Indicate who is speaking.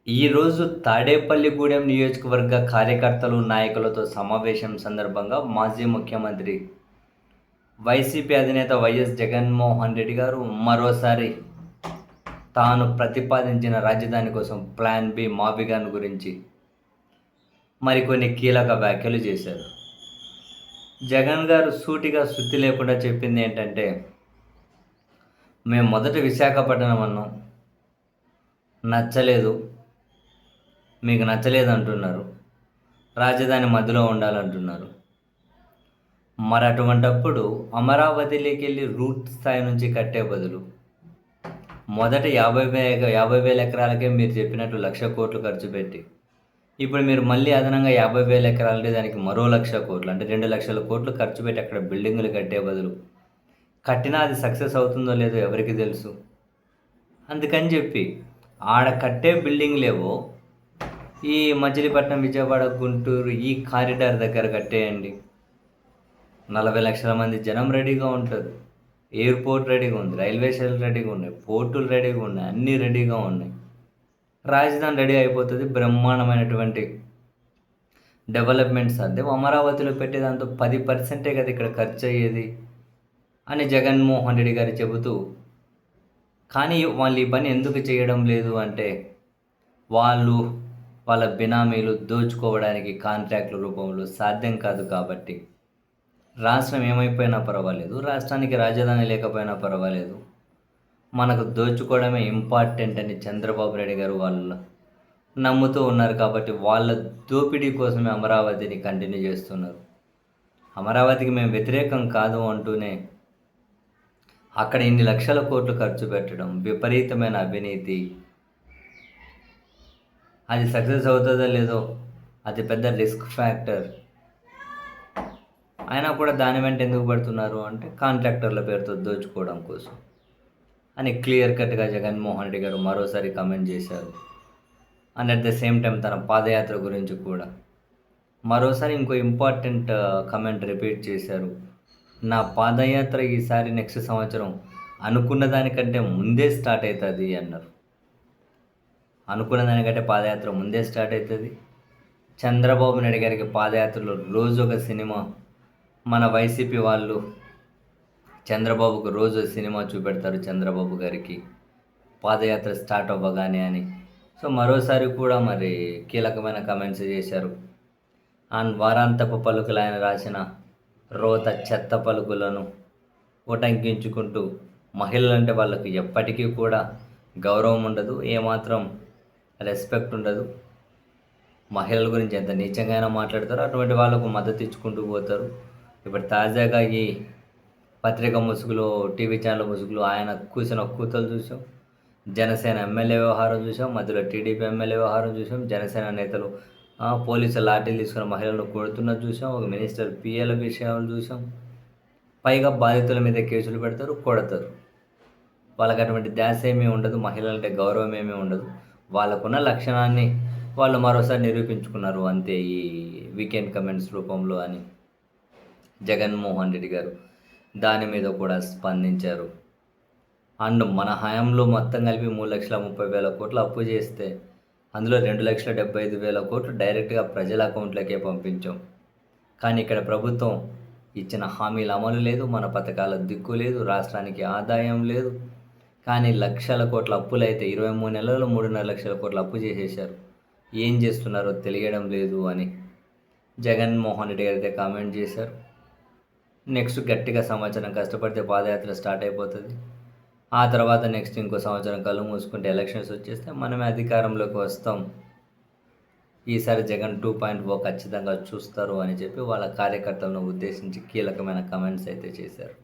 Speaker 1: ఈరోజు తాడేపల్లిగూడెం నియోజకవర్గ కార్యకర్తలు, నాయకులతో సమావేశం సందర్భంగా మాజీ ముఖ్యమంత్రి, వైసీపీ అధినేత వైఎస్ జగన్మోహన్ రెడ్డి గారు మరోసారి తాను ప్రతిపాదించిన రాజధాని కోసం ప్లాన్ బి మావిగాన్ గురించి మరికొన్ని కీలక వ్యాఖ్యలు చేశారు. జగన్ గారు సూటిగా సుత్తి లేకుండా చెప్పింది ఏంటంటే, మేము మొదట విశాఖపట్నం అన్నాం, నచ్చలేదు, మీకు నచ్చలేదు అంటున్నారు, రాజధాని మధ్యలో ఉండాలంటున్నారు. మరి అటువంటప్పుడు అమరావతిలోకి వెళ్ళి రూట్ స్థాయి నుంచి కట్టే బదులు మొదట 50,000 ఎకరాలకే మీరు చెప్పినట్టు 1,00,000 కోట్లు ఖర్చు పెట్టి, ఇప్పుడు మీరు మళ్ళీ అదనంగా 50,000 ఎకరాలంటే దానికి మరో 1,00,000 కోట్లు, అంటే 2,00,000 కోట్లు ఖర్చు పెట్టి అక్కడ బిల్డింగులు కట్టే బదులు కట్టినా అది సక్సెస్ అవుతుందో లేదో ఎవరికి తెలుసు. అందుకని చెప్పి ఆడ కట్టే బిల్డింగ్లేవో ఈ మచిలీపట్నం, విజయవాడ, గుంటూరు ఈ కారిడార్ దగ్గర కట్టేయండి. 40 లక్షల మంది జనం రెడీగా ఉంటారు. ఎయిర్పోర్ట్ రెడీగా ఉంది, రైల్వే స్టేషన్ రెడీగా ఉన్నాయి, పోర్టులు రెడీగా ఉన్నాయి, అన్నీ రెడీగా ఉన్నాయి. రాజధాని రెడీ అయిపోతుంది. బ్రహ్మాండమైనటువంటి డెవలప్మెంట్ సాధ్యం. అమరావతిలో పెట్టేదాంతో 10% కదా ఇక్కడ ఖర్చు అయ్యేది అని జగన్మోహన్ రెడ్డి గారు చెబుతూ, కానీ వాళ్ళు ఈ పని ఎందుకు చేయడం లేదు అంటే, వాళ్ళ బినామీలు దోచుకోవడానికి కాంట్రాక్టుల రూపంలో సాధ్యం కాదు కాబట్టి, రాష్ట్రం ఏమైపోయినా పర్వాలేదు, రాష్ట్రానికి రాజధాని లేకపోయినా పర్వాలేదు, మనకు దోచుకోవడమే ఇంపార్టెంట్ అని చంద్రబాబు నాయుడు గారు వాళ్ళు నమ్ముతూ ఉన్నారు. కాబట్టి వాళ్ళ దోపిడీ కోసమే అమరావతిని కంటిన్యూ చేస్తున్నారు. అమరావతికి మేము వ్యతిరేకం కాదు అంటూనే అక్కడ ఇన్ని లక్షల కోట్లు ఖర్చు పెట్టడం, విపరీతమైన అవినీతి, అది సక్సెస్ అవుతుందో లేదో అది పెద్ద రిస్క్ ఫ్యాక్టర్. అయినా కూడా దాని వెంట ఎందుకు పడుతున్నారు అంటే, కాంట్రాక్టర్ల పేరుతో దోచుకోవడం కోసం అని క్లియర్ కట్గా జగన్మోహన్ రెడ్డి గారు మరోసారి కమెంట్ చేశారు. And at the same time తన పాదయాత్ర గురించి కూడా మరోసారి ఇంకో ఇంపార్టెంట్ కమెంట్ రిపీట్ చేశారు. నా పాదయాత్ర ఈసారి నెక్స్ట్ సంవత్సరం అనుకున్న దానికంటే ముందే స్టార్ట్ అవుతుంది అన్నారు. అనుకున్న దానికంటే పాదయాత్ర ముందే స్టార్ట్ అవుతుంది. చంద్రబాబు నాయుడు గారికి పాదయాత్రలో రోజు ఒక సినిమా, మన వైసీపీ వాళ్ళు చంద్రబాబుకు రోజు సినిమా చూపెడతారు చంద్రబాబు గారికి పాదయాత్ర స్టార్ట్ అవ్వగానే అని. సో మరోసారి కూడా మరి కీలకమైన కమెంట్స్ చేశారు. అండ్ వారాంతపు పలుకులు ఆయన రాసిన రోత చెత్త పలుకులను ఉటంకించుకుంటూ, మహిళలంటే వాళ్ళకు ఎప్పటికీ కూడా గౌరవం ఉండదు, ఏమాత్రం రెస్పెక్ట్ ఉండదు, మహిళల గురించి ఎంత నీచంగా మాట్లాడతారో అటువంటి వాళ్ళకు మద్దతు ఇచ్చుకుంటూ పోతారు. ఇప్పుడు తాజాగా ఈ పత్రిక ముసుగులో, టీవీ ఛానల్ ముసుగులో ఆయన కూసిన కూతలు చూసాం, జనసేన ఎమ్మెల్యే వ్యవహారం చూసాం, మధ్యలో టీడీపీ ఎమ్మెల్యే వ్యవహారం చూసాం, జనసేన నేతలు పోలీసులు లాఠీలు తీసుకుని మహిళలను కొడుతున్నది చూసాం, ఒక మినిస్టర్ పిఎల విషయాలు చూసాం. పైగా బాధితుల మీద కేసులు పెడతారు, కొడతారు. వాళ్ళకి అటువంటి ధ్యాస ఏమీ ఉండదు, మహిళలంటే గౌరవం ఏమీ ఉండదు. వాళ్ళకున్న లక్షణాన్ని వాళ్ళు మరోసారి నిరూపించుకున్నారు అంతే ఈ వీకెండ్ కమెంట్స్ రూపంలో అని జగన్మోహన్ రెడ్డి గారు దాని మీద కూడా స్పందించారు. అండ్ మన హయాంలో మొత్తం కలిపి 3,30,000 కోట్లు అప్పు చేస్తే అందులో 2,75,000 కోట్లు డైరెక్ట్గా ప్రజల అకౌంట్లకే పంపించాం. కానీ ఇక్కడ ప్రభుత్వం ఇచ్చిన హామీల అమలు లేదు, మన పథకాల దిక్కు లేదు, రాష్ట్రానికి ఆదాయం లేదు. కానీ లక్షల కోట్ల అప్పులు అయితే 23 నెలల్లో 3.5 లక్షల కోట్ల అప్పు చేసేశారు. ఏం చేస్తున్నారో తెలియడం లేదు అని జగన్మోహన్ రెడ్డి గారు అయితే కామెంట్ చేశారు. నెక్స్ట్ గట్టిగా సంవత్సరం కష్టపడితే పాదయాత్ర స్టార్ట్ అయిపోతుంది. ఆ తర్వాత నెక్స్ట్ ఇంకో సంవత్సరం కళ్ళు మూసుకుంటే ఎలక్షన్స్ వచ్చేస్తే మనమే అధికారంలోకి వస్తాం. ఈసారి జగన్ 2.0 ఖచ్చితంగా చూస్తారు అని చెప్పి వాళ్ళ కార్యకర్తలను ఉద్దేశించి కీలకమైన కమెంట్స్ అయితే చేశారు.